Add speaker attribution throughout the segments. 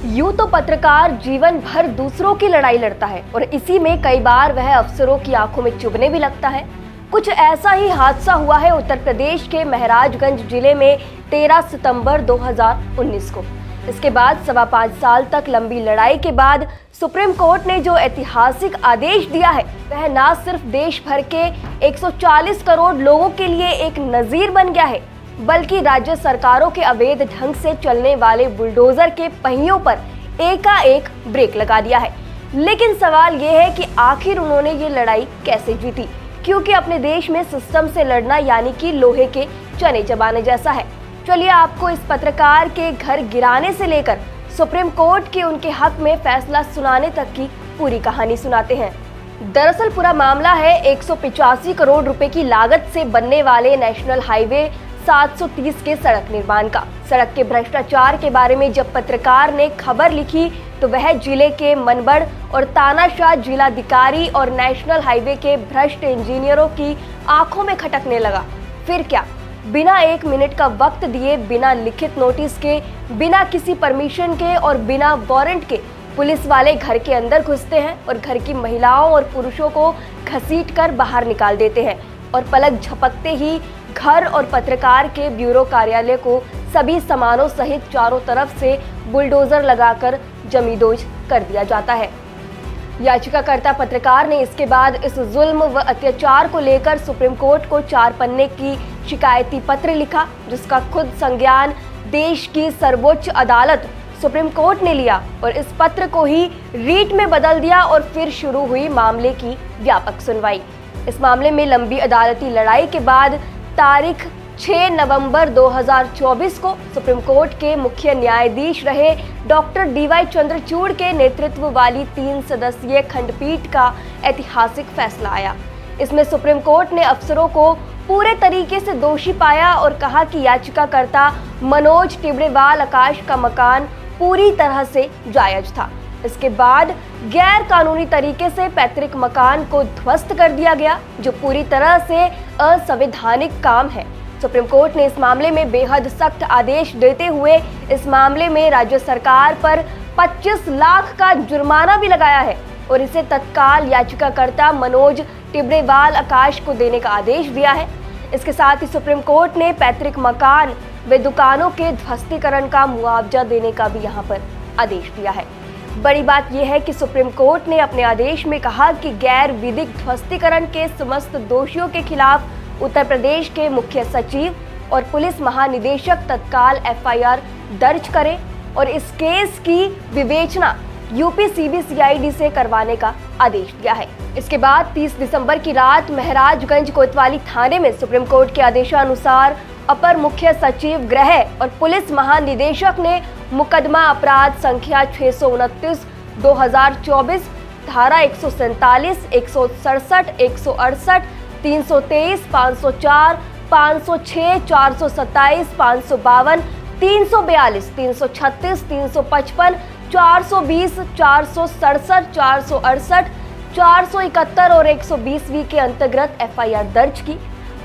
Speaker 1: यूं तो पत्रकार जीवन भर दूसरों की लड़ाई लड़ता है और इसी में कई बार वह अफसरों की आंखों में चुभने भी लगता है। कुछ ऐसा ही हादसा हुआ है उत्तर प्रदेश के महाराजगंज जिले में 13 सितंबर 2019 को। इसके बाद 5.25 साल तक लंबी लड़ाई के बाद सुप्रीम कोर्ट ने जो ऐतिहासिक आदेश दिया है वह न सिर्फ देश भर के 140 करोड़ लोगों के लिए एक नजीर बन गया है, बल्कि राज्य सरकारों के अवैध ढंग से चलने वाले बुलडोजर के पहियों पर एकाएक ब्रेक लगा दिया है। लेकिन सवाल ये है कि आखिर उन्होंने ये लड़ाई कैसे जीती, क्योंकि अपने देश में सिस्टम से लड़ना यानी कि लोहे के चने चबाने जैसा है। चलिए आपको इस पत्रकार के घर गिराने से लेकर सुप्रीम कोर्ट के उनके हक में फैसला सुनाने तक की पूरी कहानी सुनाते हैं। दरअसल पूरा मामला है 185 करोड़ रुपए की लागत से बनने वाले नेशनल हाईवे 730 के सड़क निर्माण का। सड़क के भ्रष्टाचार के बारे में जब पत्रकार ने खबर लिखी तो वह जिले के मनबड़ और तानाशाह जिलाधिकारी और नेशनल हाईवे के भ्रष्ट इंजीनियरों की आंखों में खटकने लगा। फिर क्या, बिना 1 मिनट का वक्त दिए, बिना लिखित नोटिस के, बिना किसी परमिशन के और बिना वारंट के पुलिस वाले घर के अंदर घुसते हैं और घर की महिलाओं और पुरुषों को घसीट कर बाहर निकाल देते हैं और पलक झपकते ही घर और पत्रकार के ब्यूरो कार्यालय को सभी सामानों सहित चारों तरफ से बुलडोजर लगाकर जमींदोज कर दिया जाता है। याचिकाकर्ता पत्रकार ने इसके बाद इस जुल्म व अत्याचार को लेकर सुप्रीम कोर्ट को 4 पन्ने की शिकायती पत्र लिखा, जिसका खुद संज्ञान देश की सर्वोच्च अदालत सुप्रीम कोर्ट ने लिया और इस पत्र को ही रीट में बदल दिया और फिर शुरू हुई मामले की व्यापक सुनवाई। इस मामले में लंबी अदालती लड़ाई के बाद तारीख 6 नवंबर 2024 को सुप्रीम कोर्ट के मुख्य न्यायाधीश रहे डॉक्टर DY चंद्रचूड़ के नेतृत्व वाली 3 सदस्यीय खंडपीठ का ऐतिहासिक फैसला आया। इसमें सुप्रीम कोर्ट ने अफसरों को पूरे तरीके से दोषी पाया और कहा कि याचिकाकर्ता मनोज टिबरेवाल आकाश का मकान पूरी तरह से जायज था। इसके बाद गैर कानूनी तरीके से पैतृक मकान को ध्वस्त कर दिया गया, जो पूरी तरह से असंवैधानिक काम है। सुप्रीम कोर्ट ने इस मामले में बेहद सख्त आदेश देते हुए इस मामले में राज्य सरकार पर 25 लाख का जुर्माना भी लगाया है और इसे तत्काल याचिकाकर्ता मनोज टिबरेवाल आकाश को देने का आदेश दिया है। इसके साथ ही सुप्रीम कोर्ट ने पैतृक मकान व दुकानों के ध्वस्तीकरण का मुआवजा देने का भी यहाँ पर आदेश दिया है। बड़ी बात यह है कि सुप्रीम कोर्ट ने अपने आदेश में कहा कि गैर विधिक ध्वस्तीकरण के समस्त दोषियों के खिलाफ उत्तर प्रदेश के मुख्य सचिव और पुलिस महानिदेशक तत्काल FIR दर्ज करें और इस केस की विवेचना यूपी CBCID से करवाने का आदेश दिया है। इसके बाद 30 दिसंबर की रात महाराजगंज कोतवाली थाने में सुप्रीम कोर्ट के आदेशानुसार अपर मुख्य सचिव गृह और पुलिस महानिदेशक ने मुकदमा अपराध संख्या 629 2024 धारा 147, 167, 168, 323, 504, 506, 427, 552, 342, 336, 355, 420, 467, 468, 471 और 120वीं के अंतर्गत FIR दर्ज की।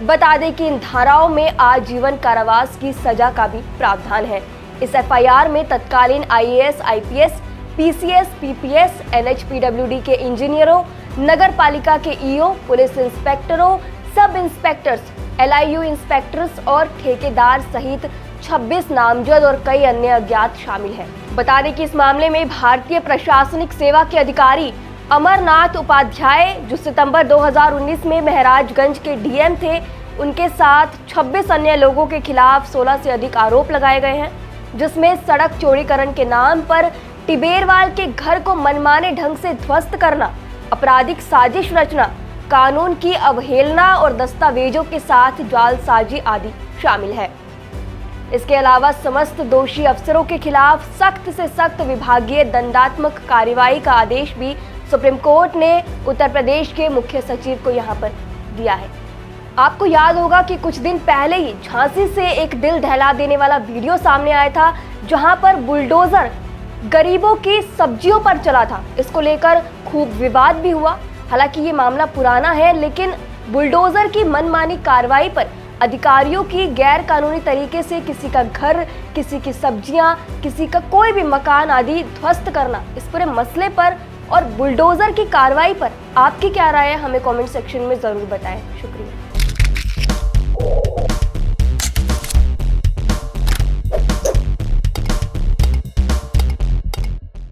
Speaker 1: बता दें कि इन धाराओं में आजीवन कारावास की सजा का भी प्रावधान है। इस FIR में तत्कालीन IAS, IPS, PCS, PPS, NHPWD के इंजीनियरों, नगर पालिका के EO, पुलिस इंस्पेक्टरों, सब इंस्पेक्टर्स, LIU इंस्पेक्टर्स और ठेकेदार सहित 26 नामजद और कई अन्य अज्ञात शामिल हैं। बता दें कि इस मामले में भारतीय प्रशासनिक सेवा के अधिकारी अमरनाथ उपाध्याय, जो सितंबर 2019 में महाराजगंज के DM थे, उनके साथ 26 अन्य लोगों के खिलाफ 16 से अधिक आरोप लगाए गए हैं, जिसमें सड़क चौड़ीकरण के नाम पर टिबरेवाल के घर को मनमाने ढंग से ध्वस्त करना, आपराधिक साजिश रचना, कानून की अवहेलना और दस्तावेजों के साथ जालसाजी आदि शामिल है। इसके अलावा समस्त दोषी अफसरों के खिलाफ सख्त से सख्त विभागीय दंडात्मक कार्रवाई का आदेश भी सुप्रीम कोर्ट ने उत्तर प्रदेश के मुख्य सचिव को यहाँ पर दिया है। आपको याद होगा कि कुछ दिन पहले ही झांसी से एक दिल दहला देने वाला वीडियो सामने आया था, जहां पर बुलडोजर गरीबों की सब्जियों पर चला था। इसको लेकर खूब विवाद भी हुआ। हालांकि ये मामला पुराना है, लेकिन बुलडोजर की मनमानी कार्रवाई पर अधिकारियों की गैर कानूनी तरीके से किसी का घर, किसी की सब्जियां, किसी का कोई भी मकान आदि ध्वस्त करना, इस पूरे मसले पर और बुलडोजर की कार्रवाई पर आपकी क्या राय है, हमें कमेंट सेक्शन में जरूर बताएं। शुक्रिया।